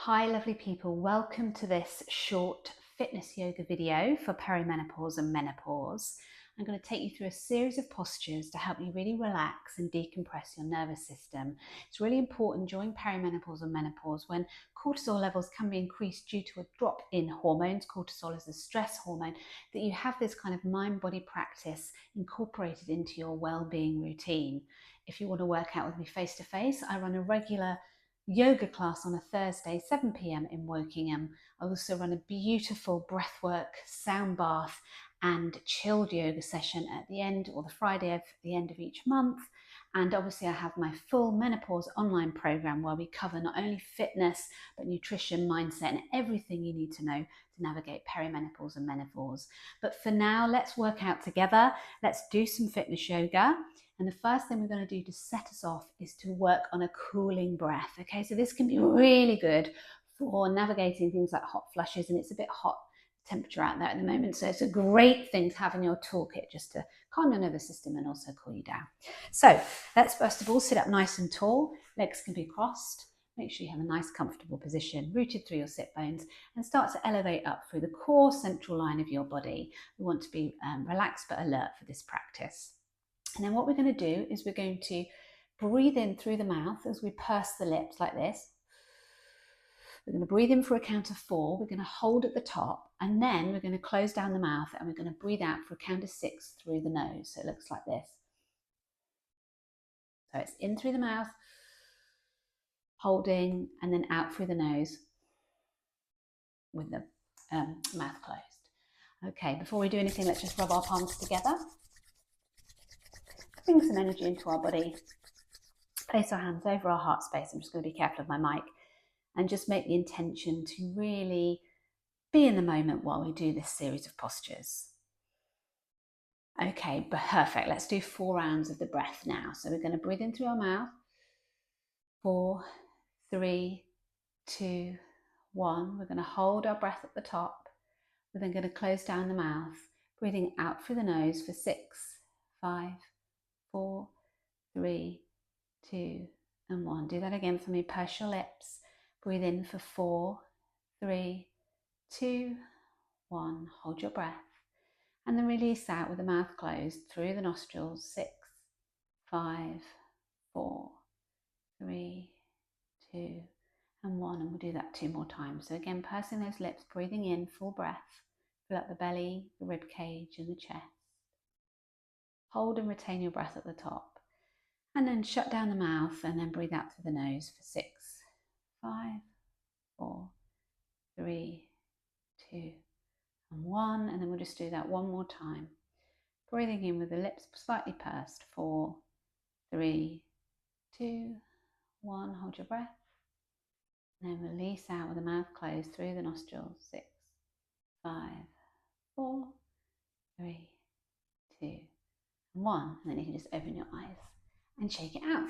Hi lovely people, welcome to this short fitness yoga video for perimenopause and menopause. I'm going to take you through a series of postures to help you really relax and decompress your nervous system. It's really important during perimenopause and menopause when cortisol levels can be increased due to a drop in hormones. Cortisol is a stress hormone, that you have this kind of mind-body practice incorporated into your well-being routine. If you want to work out with me face-to-face, I run a regular yoga class on a Thursday, 7 p.m. in Wokingham. I also run a beautiful breathwork, sound bath and chilled yoga session at the end, or the Friday at the end of each month. And obviously I have my full menopause online program where we cover not only fitness, but nutrition, mindset, and everything you need to know to navigate perimenopause and menopause. But for now, let's work out together. Let's do some fitness yoga. And the first thing we're going to do to set us off is to work on a cooling breath. Okay, so this can be really good for navigating things like hot flushes, and it's a bit hot temperature out there at the moment, so it's a great thing to have in your toolkit just to calm your nervous system and also cool you down. So let's first of all sit up nice and tall. Legs can be crossed. Make sure you have a nice comfortable position, rooted through your sit bones, and start to elevate up through the core central line of your body. We want to be relaxed but alert for this practice. And then what we're going to do is we're going to breathe in through the mouth as we purse the lips like this. We're going to breathe in for a count of 4. We're going to hold at the top, and then we're going to close down the mouth and we're going to breathe out for a count of 6 through the nose. So it looks like this. So it's in through the mouth, holding, and then out through the nose with the mouth closed. Okay, before we do anything, let's just rub our palms together. Bring some energy into our body. Place our hands over our heart space. I'm just going to be careful of my mic. And just make the intention to really be in the moment while we do this series of postures. Okay, perfect. Let's do 4 rounds of the breath now. So we're going to breathe in through our mouth. 4, 3, 2, 1. We're going to hold our breath at the top. We're then going to close down the mouth, breathing out through the nose for 6, 5, 4, 3, 2, and 1. Do that again for me. Purse your lips. Breathe in for 4, 3, 2, 1. Hold your breath. And then release out with the mouth closed through the nostrils. 6, 5, 4, 3, 2, and 1. And we'll do that 2 more times. So again, pursing those lips, breathing in, full breath. Fill up the belly, the rib cage, and the chest. Hold and retain your breath at the top. And then shut down the mouth and then breathe out through the nose for 6, 5, 4, 3, 2, and 1. And then we'll just do that 1 more time. Breathing in with the lips slightly pursed. 4, 3, 2, 1. Hold your breath. And then release out with the mouth closed through the nostrils. 6, 5, 4, 3, 2, and 1. And then you can just open your eyes and shake it out.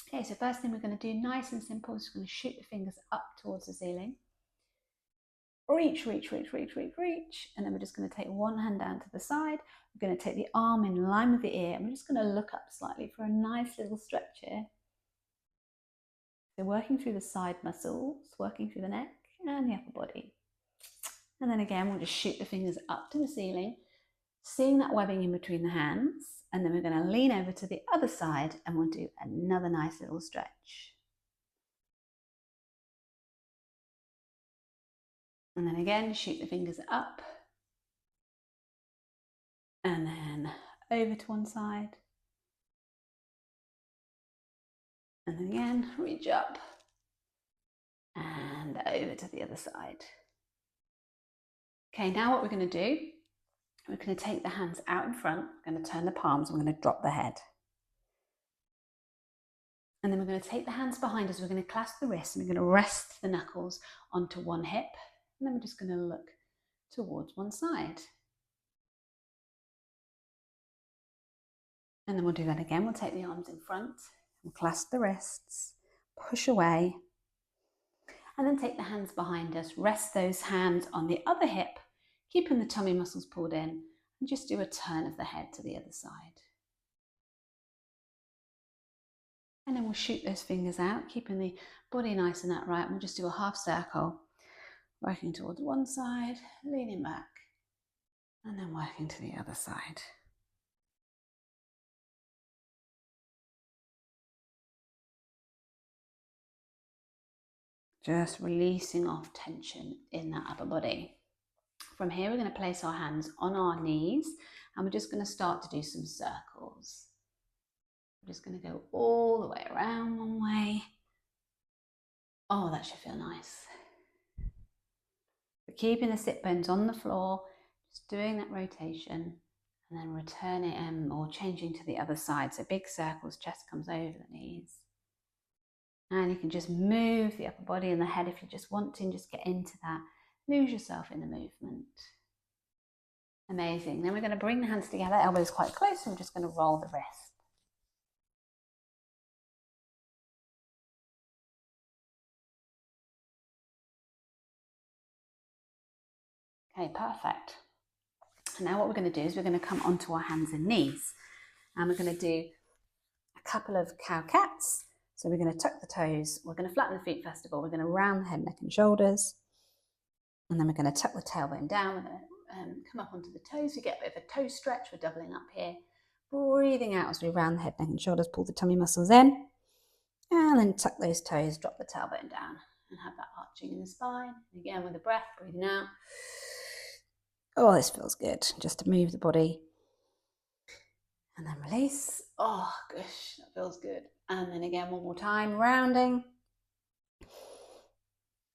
Okay, so first thing we're going to do, nice and simple, is just going to shoot the fingers up towards the ceiling. Reach, reach, reach, reach, reach, reach. And then we're just going to take one hand down to the side. We're going to take the arm in line with the ear. And we're just going to look up slightly for a nice little stretch here. So working through the side muscles, working through the neck and the upper body. And then again, we'll just shoot the fingers up to the ceiling, seeing that webbing in between the hands. And then we're going to lean over to the other side and we'll do another nice little stretch. And then again, shoot the fingers up. And then over to one side. And then again, reach up. And over to the other side. Okay, now what we're going to do, we're going to take the hands out in front. We're going to turn the palms. We're going to drop the head. And then we're going to take the hands behind us. We're going to clasp the wrists. And we're going to rest the knuckles onto one hip. And then we're just going to look towards one side. And then we'll do that again. We'll take the arms in front. We'll clasp the wrists. Push away. And then take the hands behind us. Rest those hands on the other hip, keeping the tummy muscles pulled in. And just do a turn of the head to the other side. And then we'll shoot those fingers out, keeping the body nice and upright. We'll just do a half circle, working towards one side, leaning back, and then working to the other side. Just releasing off tension in that upper body. From here, we're going to place our hands on our knees, and we're just going to start to do some circles. We're just going to go all the way around one way. Oh, that should feel nice. But keeping the sit bones on the floor, just doing that rotation, and then returning or changing to the other side. So big circles, chest comes over the knees. And you can just move the upper body and the head if you just want to, and just get into that. Lose yourself in the movement. Amazing. Then we're going to bring the hands together, elbows quite close, and we're just going to roll the wrist. Okay, perfect. And now what we're going to do is we're going to come onto our hands and knees. And we're going to do a couple of cow cats. So we're going to tuck the toes. We're going to flatten the feet first of all. We're going to round the head, neck and shoulders. And then we're going to tuck the tailbone down. We're going to come up onto the toes. We get a bit of a toe stretch. We're doubling up here. Breathing out as we round the head, neck and shoulders. Pull the tummy muscles in. And then tuck those toes. Drop the tailbone down. And have that arching in the spine. And again with the breath, breathing out. Oh, this feels good. Just to move the body. And then release. Oh, gosh, that feels good. And then again, one more time, rounding.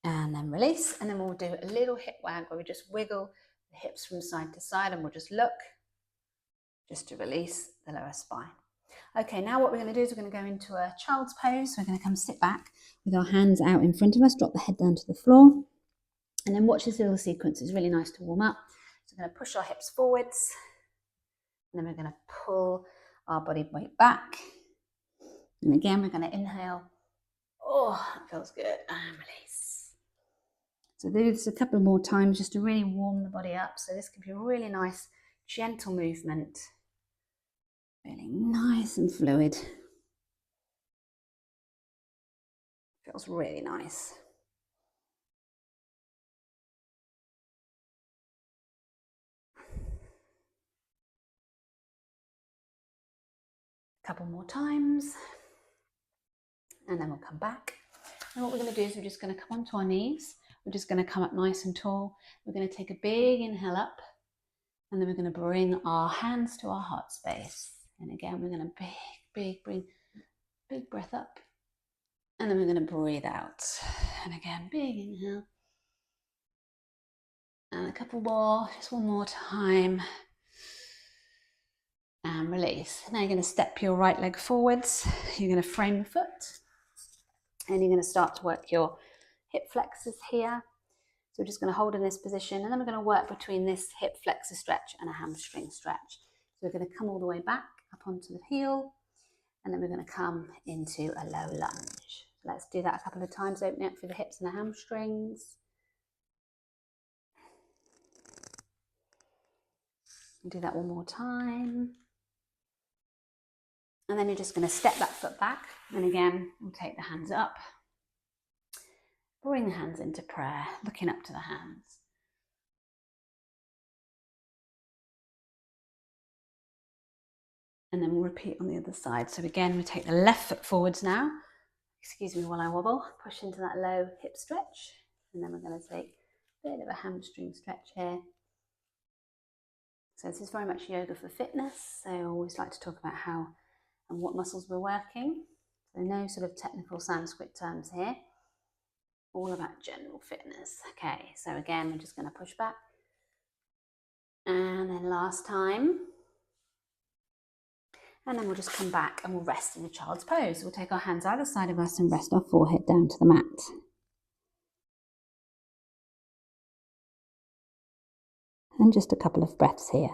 And then release. And then we'll do a little hip wag where we just wiggle the hips from side to side, and we'll just look just to release the lower spine. Okay, now what we're going to do is we're going to go into a child's pose. So we're going to come sit back with our hands out in front of us, drop the head down to the floor, and then watch this little sequence. It's really nice to warm up. So we're going to push our hips forwards, and then we're going to pull our body weight back. And again, we're going to inhale. Oh, that feels good. And release. So do this a couple more times just to really warm the body up. So this can be a really nice, gentle movement. Really nice and fluid. Feels really nice. A couple more times. And then we'll come back. And what we're going to do is we're just going to come onto our knees. We're just going to come up nice and tall. We're going to take a big inhale up. And then we're going to bring our hands to our heart space. And again, we're going to bring big breath up. And then we're going to breathe out. And again, big inhale. And a couple more, just one more time. And release. Now you're going to step your right leg forwards. You're going to frame the foot. And you're going to start to work your hip flexors here. So we're just going to hold in this position, and then we're going to work between this hip flexor stretch and a hamstring stretch. So we're going to come all the way back up onto the heel, and then we're going to come into a low lunge. Let's do that a couple of times, opening up through the hips and the hamstrings. And do that one more time. And then you're just going to step that foot back, and again, we'll take the hands up. Bring the hands into prayer, looking up to the hands. And then we'll repeat on the other side. So again, we take the left foot forwards now. Excuse me while I wobble. Push into that low hip stretch. And then we're going to take a bit of a hamstring stretch here. So this is very much yoga for fitness. So I always like to talk about how and what muscles we're working. So no sort of technical Sanskrit terms here. All about general fitness. Okay, so again, we're just going to push back. And then last time. And then we'll just come back and we'll rest in a child's pose. We'll take our hands either side of us and rest our forehead down to the mat. And just a couple of breaths here.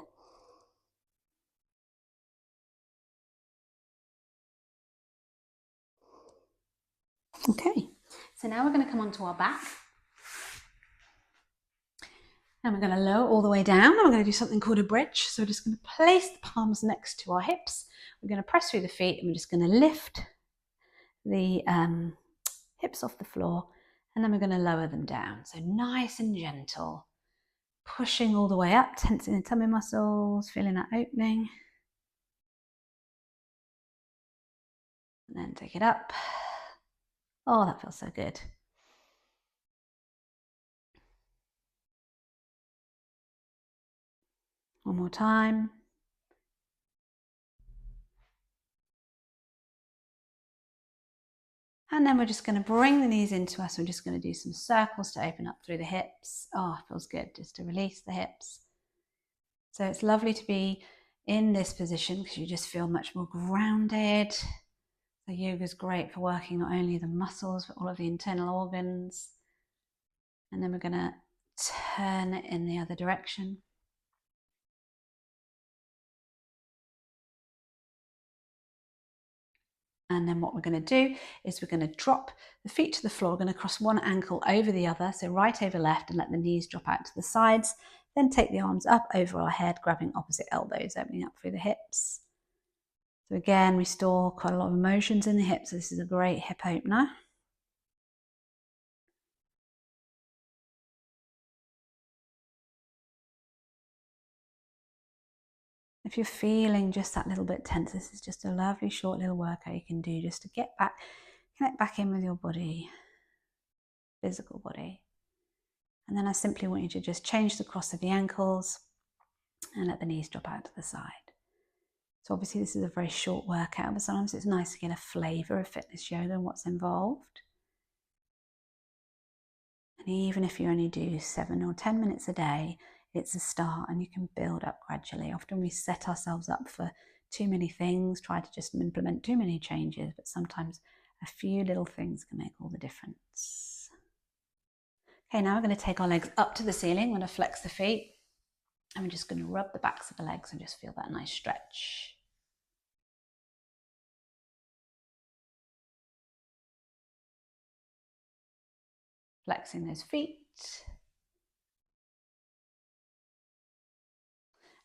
Okay, so now we're going to come onto our back. And we're going to lower all the way down, and we're going to do something called a bridge. So we're just going to place the palms next to our hips. We're going to press through the feet, and we're just going to lift the hips off the floor, and then we're going to lower them down. So nice and gentle, pushing all the way up, tensing the tummy muscles, feeling that opening. And then take it up. Oh, that feels so good. One more time. And then we're just going to bring the knees into us. We're just going to do some circles to open up through the hips. Oh, it feels good just to release the hips. So it's lovely to be in this position because you just feel much more grounded. So yoga is great for working not only the muscles, but all of the internal organs. And then we're going to turn it in the other direction. And then what we're going to do is we're going to drop the feet to the floor. We're going to cross one ankle over the other, so right over left, and let the knees drop out to the sides. Then take the arms up over our head, grabbing opposite elbows, opening up through the hips. So again, we store quite a lot of emotions in the hips. So this is a great hip opener. If you're feeling just that little bit tense, this is just a lovely short little workout you can do just to get back, connect back in with your body, physical body. And then I simply want you to just change the cross of the ankles and let the knees drop out to the side. So obviously this is a very short workout, but sometimes it's nice to get a flavour of fitness yoga and what's involved. And even if you only do 7 or 10 minutes a day, it's a start and you can build up gradually. Often we set ourselves up for too many things, try to just implement too many changes, but sometimes a few little things can make all the difference. Okay, now we're going to take our legs up to the ceiling. We're going to flex the feet and we're just going to rub the backs of the legs and just feel that nice stretch. Flexing those feet.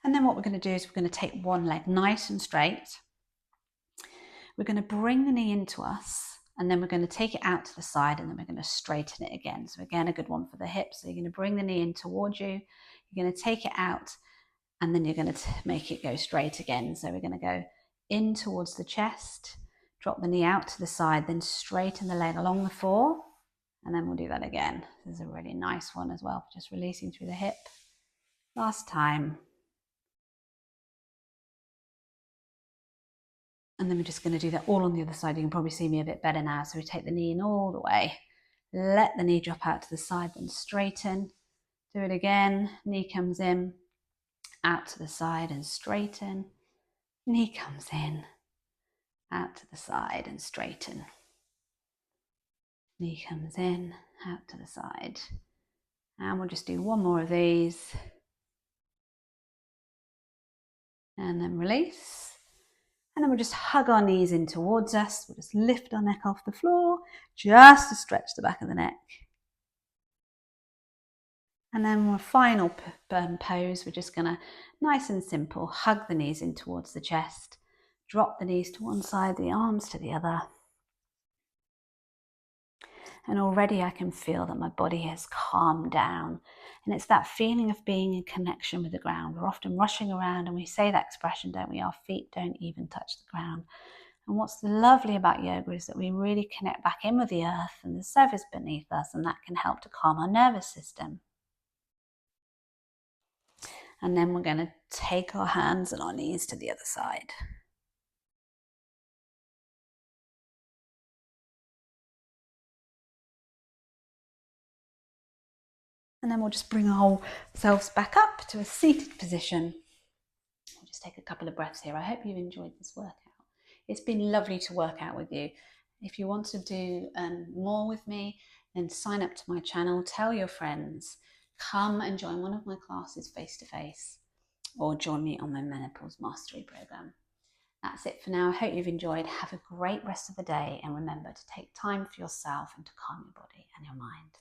And then what we're going to do is we're going to take one leg nice and straight. We're going to bring the knee into us, and then we're going to take it out to the side, and then we're going to straighten it again. So again, a good one for the hips. So you're going to bring the knee in towards you. You're going to take it out, and then you're going to make it go straight again. So we're going to go in towards the chest, drop the knee out to the side, then straighten the leg along the floor. And then we'll do that again. This is a really nice one as well, just releasing through the hip. Last time. And then we're just going to do that all on the other side. You can probably see me a bit better now. So we take the knee in all the way. Let the knee drop out to the side, then straighten. Do it again. Knee comes in, out to the side and straighten. Knee comes in, out to the side and straighten. Knee comes in, out to the side. And we'll just do one more of these. And then release. And then we'll just hug our knees in towards us. We'll just lift our neck off the floor, just to stretch the back of the neck. And then our final pose, we're just gonna, nice and simple, hug the knees in towards the chest, drop the knees to one side, the arms to the other. And already I can feel that my body has calmed down. And it's that feeling of being in connection with the ground. We're often rushing around and we say that expression, don't we? Our feet don't even touch the ground. And what's lovely about yoga is that we really connect back in with the earth and the surface beneath us, and that can help to calm our nervous system. And then we're going to take our hands and our knees to the other side. And then we'll just bring ourselves back up to a seated position. We'll just take a couple of breaths here. I hope you've enjoyed this workout. It's been lovely to work out with you. If you want to do more with me, then sign up to my channel, tell your friends, come and join one of my classes face-to-face, or join me on my Menopause Mastery Program. That's it for now. I hope you've enjoyed. Have a great rest of the day, and remember to take time for yourself and to calm your body and your mind.